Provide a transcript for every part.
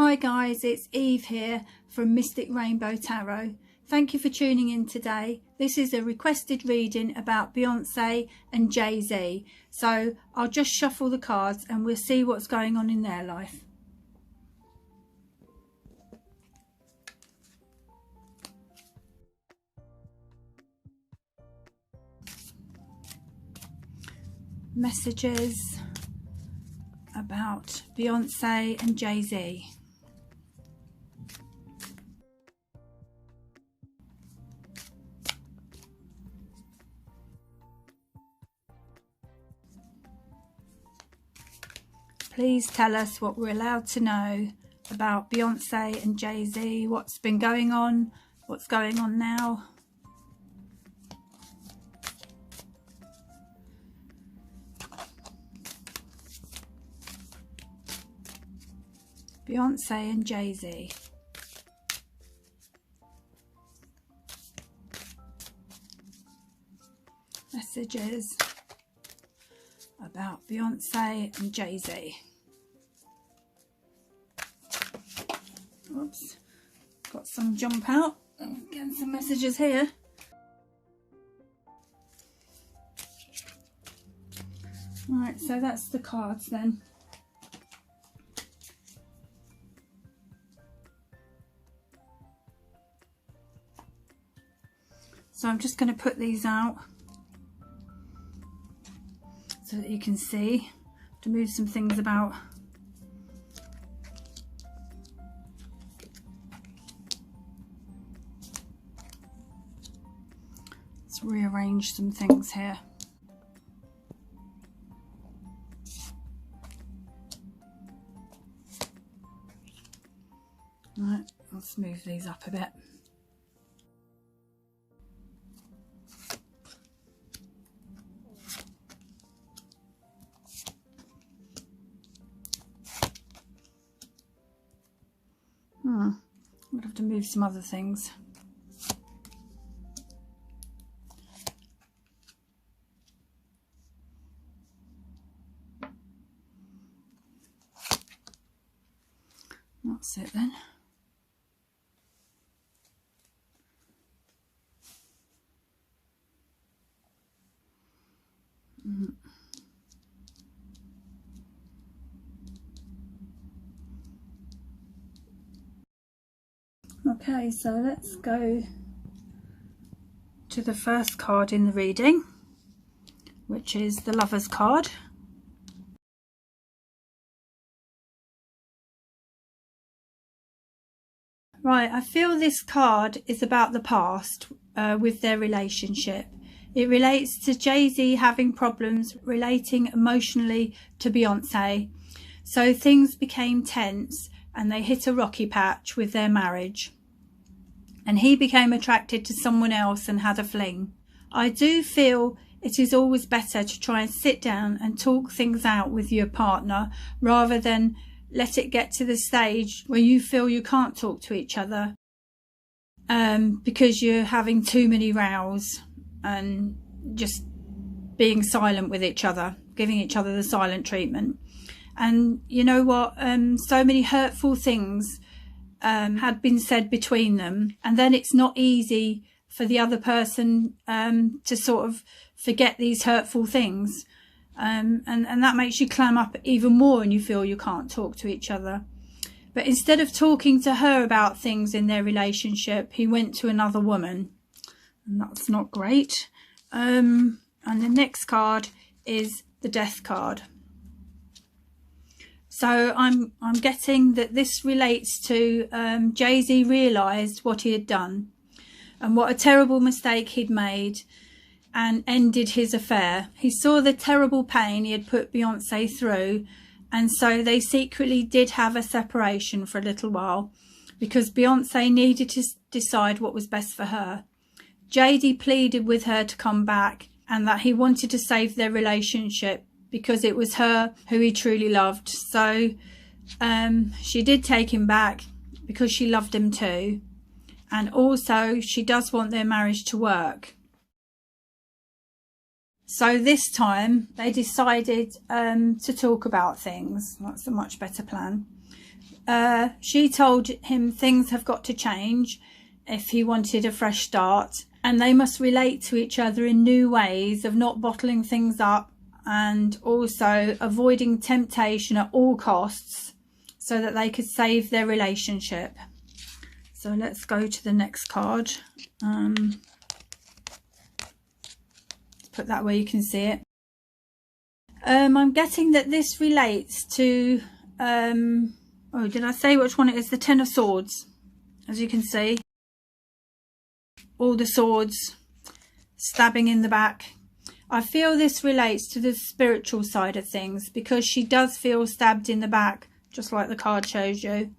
Hi guys, it's Eve here from Mystic Rainbow Tarot. Thank you for tuning in today. This is a requested reading about Beyonce and Jay Z. So I'll just shuffle the cards and we'll see what's going on in their life. Messages about Beyonce and Jay Z. Please tell us what we're allowed to know about Beyonce and Jay Z, what's been going on, what's going on now. Beyonce and Jay Z. Messages about Beyonce and Jay Z. Oops, got some jump out. Getting some messages here. Right, so that's the cards then. So I'm just going to put these out so that you can see, to move some things about. Let's rearrange some things here. Right, let's move these up a bit. I'm going to have to move some other things. That's it then. Okay, so let's go to the first card in the reading, which is the Lover's card. Right, I feel this card is about the past with their relationship. It relates to Jay Z having problems relating emotionally to Beyonce. So things became tense and they hit a rocky patch with their marriage. And he became attracted to someone else and had a fling. I do feel it is always better to try and sit down and talk things out with your partner rather than let it get to the stage where you feel you can't talk to each other because you're having too many rows and just being silent with each other, giving each other the silent treatment. And you know what, so many hurtful things had been said between them, and then it's not easy for the other person to sort of forget these hurtful things, and that makes you clam up even more and you feel you can't talk to each other. But instead of talking to her about things in their relationship, he went to another woman, and that's not great. And the next card is the Death card. So I'm getting that this relates to Jay Z realised what he had done and what a terrible mistake he'd made and ended his affair. He saw the terrible pain he had put Beyonce through, and so they secretly did have a separation for a little while because Beyonce needed to decide what was best for her. Jay Z pleaded with her to come back and that he wanted to save their relationship because it was her who he truly loved. So she did take him back because she loved him too. And also she does want their marriage to work. So this time they decided to talk about things. That's a much better plan. She told him things have got to change if he wanted a fresh start, and they must relate to each other in new ways of not bottling things up, and also avoiding temptation at all costs so that they could save their relationship. So let's go to the next card. Let's put that where you can see it. I'm getting that this relates to, oh, did I say which one it is? The Ten of Swords. As you can see, all the swords, stabbing in the back. I feel this relates to the spiritual side of things, because she does feel stabbed in the back, just like the card shows you,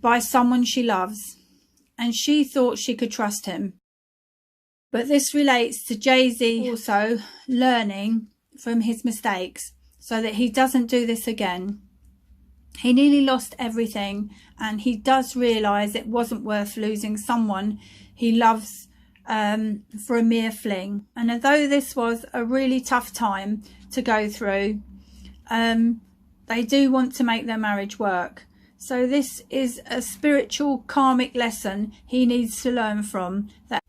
by someone she loves, and she thought she could trust him. But this relates to Jay Z also learning from his mistakes so that he doesn't do this again. He nearly lost everything, and he does realise it wasn't worth losing someone he loves for a mere fling. And although this was a really tough time to go through, they do want to make their marriage work. So this is a spiritual karmic lesson he needs to learn from, that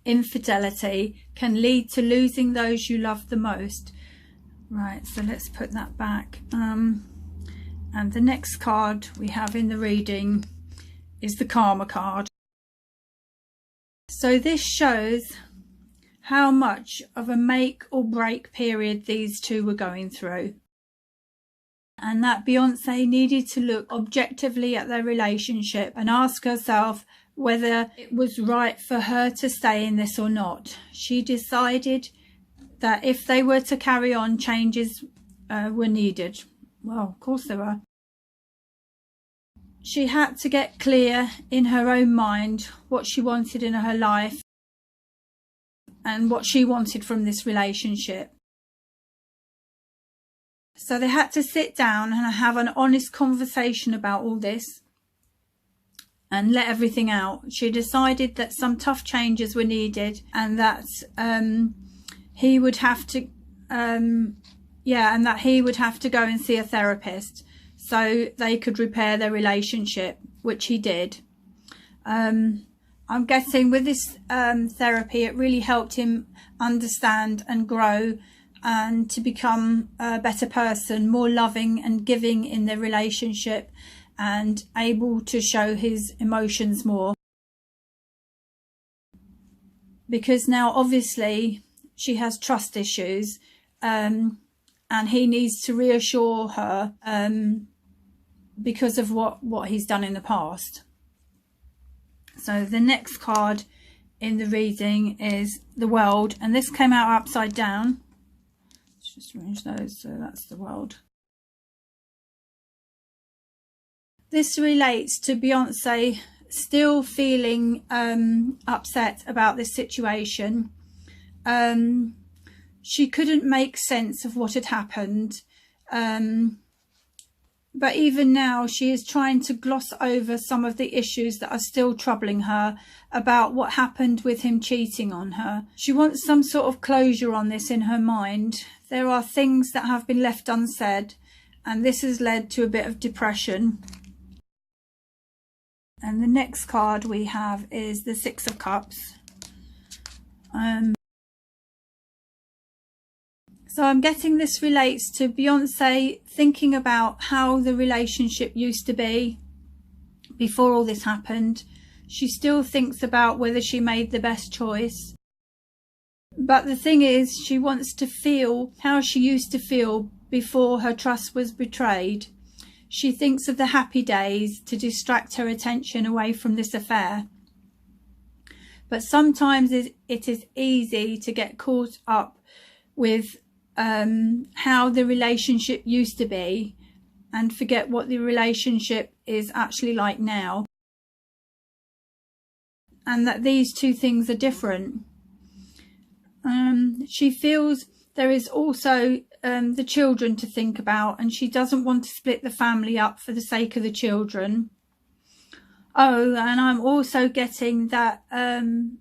infidelity can lead to losing those you love the most. Right, so let's put that back. And the next card we have in the reading is the Karma card. So this shows how much of a make or break period these two were going through, and that Beyonce needed to look objectively at their relationship and ask herself whether it was right for her to stay in this or not. She decided that if they were to carry on, changes were needed. Well, of course there were. She had to get clear in her own mind what she wanted in her life and what she wanted from this relationship. So they had to sit down and have an honest conversation about all this and let everything out. She decided that some tough changes were needed, and that he would have to and that he would have to go and see a therapist so they could repair their relationship, which he did. I'm guessing with this therapy, it really helped him understand and grow and to become a better person, more loving and giving in their relationship, and able to show his emotions more. Because now obviously she has trust issues, and he needs to reassure her because of what he's done in the past. So the next card in the reading is the World, and this came out upside down. Let's just arrange those. So that's the World. This relates to Beyonce still feeling upset about this situation. She couldn't make sense of what had happened, but even now she is trying to gloss over some of the issues that are still troubling her about what happened with him cheating on her. She wants some sort of closure on this in her mind. There are things that have been left unsaid, and this has led to a bit of depression. And the next card we have is the Six of Cups. So I'm getting this relates to Beyonce thinking about how the relationship used to be before all this happened. She still thinks about whether she made the best choice. But the thing is, she wants to feel how she used to feel before her trust was betrayed. She thinks of the happy days to distract her attention away from this affair. But sometimes it is easy to get caught up with how the relationship used to be and forget what the relationship is actually like now, and that these two things are different. She feels there is also the children to think about, and she doesn't want to split the family up for the sake of the children. Oh, and I'm also getting that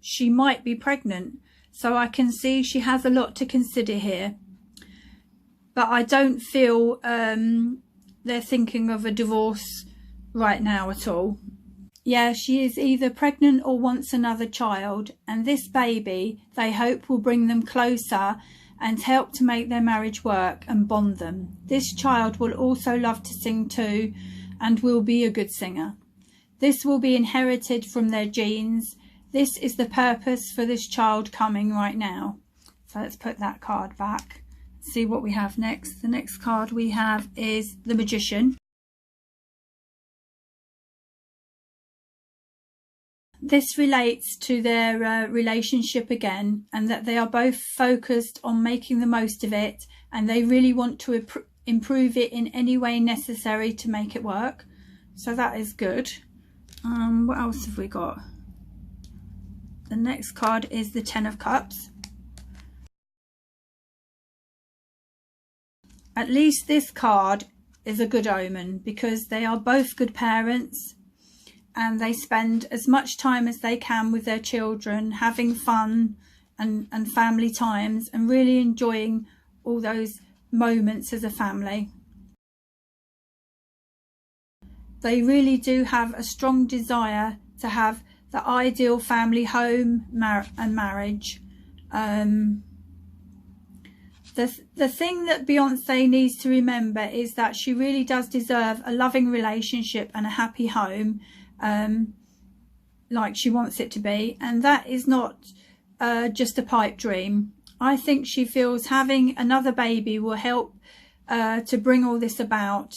she might be pregnant, so I can see she has a lot to consider here. But I don't feel they're thinking of a divorce right now at all. Yeah, she is either pregnant or wants another child, and this baby they hope will bring them closer and help to make their marriage work and bond them. This child will also love to sing too and will be a good singer. This will be inherited from their genes. This is the purpose for this child coming right now. So let's put that card back. See what we have next. The next card we have is the Magician. This relates to their relationship again, and that they are both focused on making the most of it, and they really want to improve it in any way necessary to make it work. So that is good. What else have we got? The next card is the Ten of Cups. At least this card is a good omen, because they are both good parents and they spend as much time as they can with their children, having fun and family times, and really enjoying all those moments as a family. They really do have a strong desire to have the ideal family home and marriage. The thing that Beyonce needs to remember is that she really does deserve a loving relationship and a happy home, like she wants it to be, and that is not just a pipe dream. I think she feels having another baby will help to bring all this about,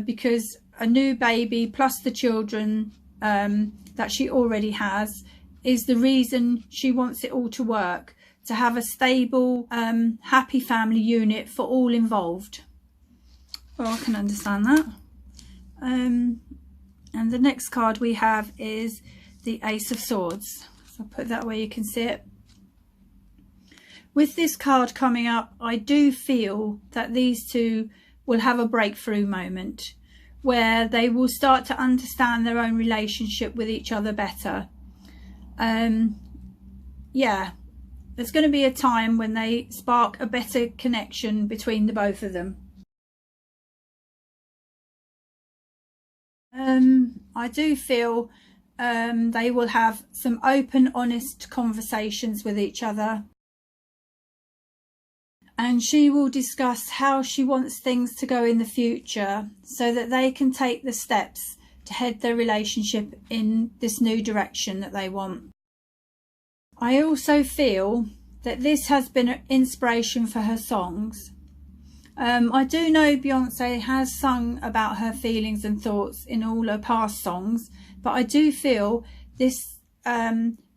because a new baby plus the children that she already has is the reason she wants it all to work, to have a stable, happy family unit for all involved. Well, I can understand that. And the next card we have is the Ace of Swords. So I'll put that where you can see it. With this card coming up, I do feel that these two will have a breakthrough moment where they will start to understand their own relationship with each other better. Yeah, there's going to be a time when they spark a better connection between the both of them. I do feel they will have some open, honest conversations with each other. And she will discuss how she wants things to go in the future so that they can take the steps to head their relationship in this new direction that they want. I also feel that this has been an inspiration for her songs. I do know Beyonce has sung about her feelings and thoughts in all her past songs, but I do feel this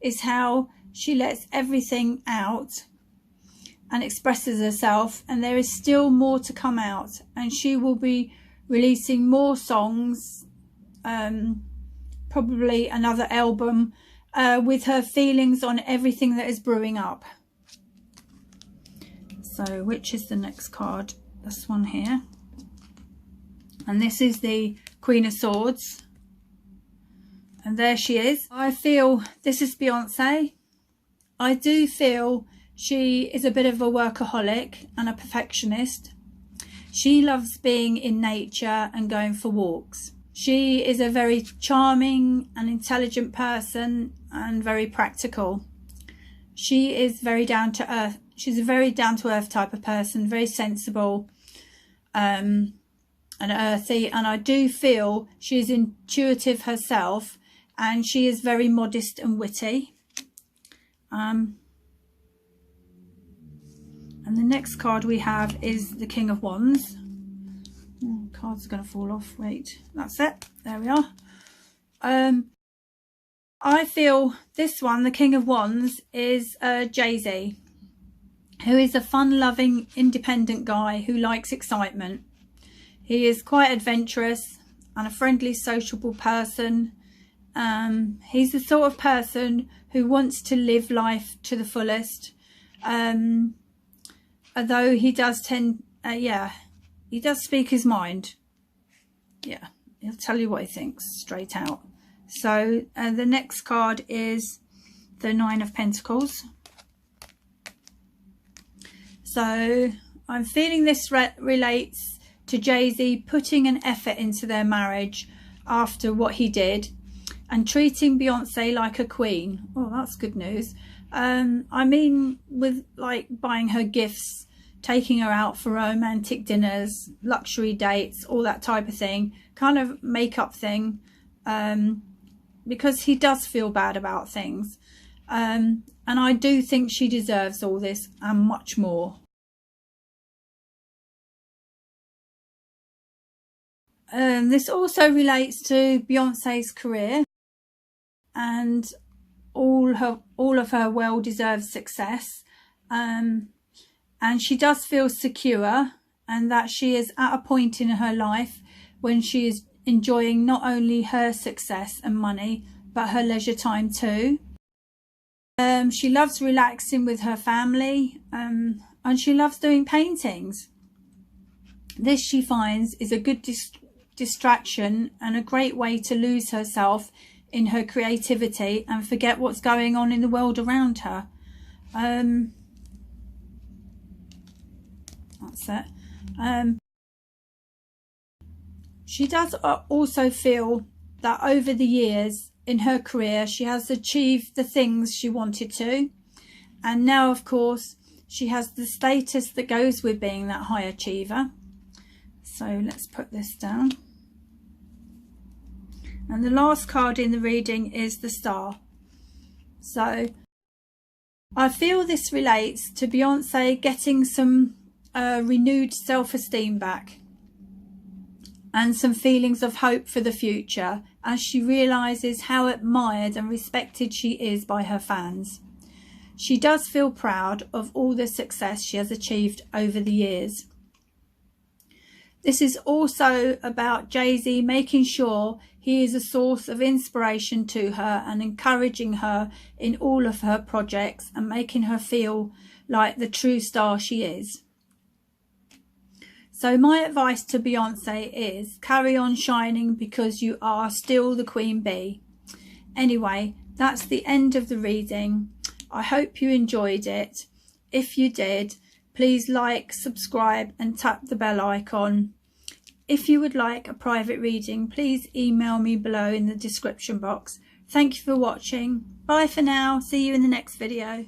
is how she lets everything out and expresses herself, and there is still more to come out, and she will be releasing more songs, probably another album, with her feelings on everything that is brewing up. So which is the next card? This one here, and this is the Queen of Swords, and there she is. I feel this is Beyonce. I do feel she is a bit of a workaholic and a perfectionist. She loves being in nature and going for walks. She is a very charming and intelligent person and very practical. She is very down to earth. She's a very down to earth type of person, very sensible and earthy. And I do feel she is intuitive herself, and she is very modest and witty. And the next card we have is the King of Wands. Oh, cards are going to fall off. Wait, that's it. There we are. I feel this one, the King of Wands, is Jay Z, who is a fun-loving, independent guy who likes excitement. He is quite adventurous and a friendly, sociable person. He's the sort of person who wants to live life to the fullest. Although he does tend, he does speak his mind. Yeah, he'll tell you what he thinks straight out. So the next card is the Nine of Pentacles. So I'm feeling this relates to Jay Z putting an effort into their marriage. after what he did, and treating Beyonce like a queen. Oh, that's good news. I mean, with like buying her gifts, taking her out for romantic dinners, luxury dates, all that type of thing, kind of makeup thing, because he does feel bad about things. And I do think she deserves all this and much more. This also relates to Beyonce's career and all of her well-deserved success, and she does feel secure, and that she is at a point in her life when she is enjoying not only her success and money but her leisure time too. She loves relaxing with her family, and she loves doing paintings. This, she finds, is a good distraction and a great way to lose herself in her creativity and forget what's going on in the world around her. That's it. She does also feel that over the years in her career she has achieved the things she wanted to, and now of course she has the status that goes with being that high achiever. So let's put this down. And the last card in the reading is the Star. So I feel this relates to Beyonce getting some renewed self-esteem back and some feelings of hope for the future as she realises how admired and respected she is by her fans. She does feel proud of all the success she has achieved over the years. This is also about Jay Z making sure he is a source of inspiration to her and encouraging her in all of her projects and making her feel like the true star she is. So my advice to Beyonce is carry on shining, because you are still the queen bee. Anyway, that's the end of the reading. I hope you enjoyed it. If you did, please like, subscribe and tap the bell icon. If you would like a private reading, please email me below in the description box. Thank you for watching. Bye for now. See you in the next video.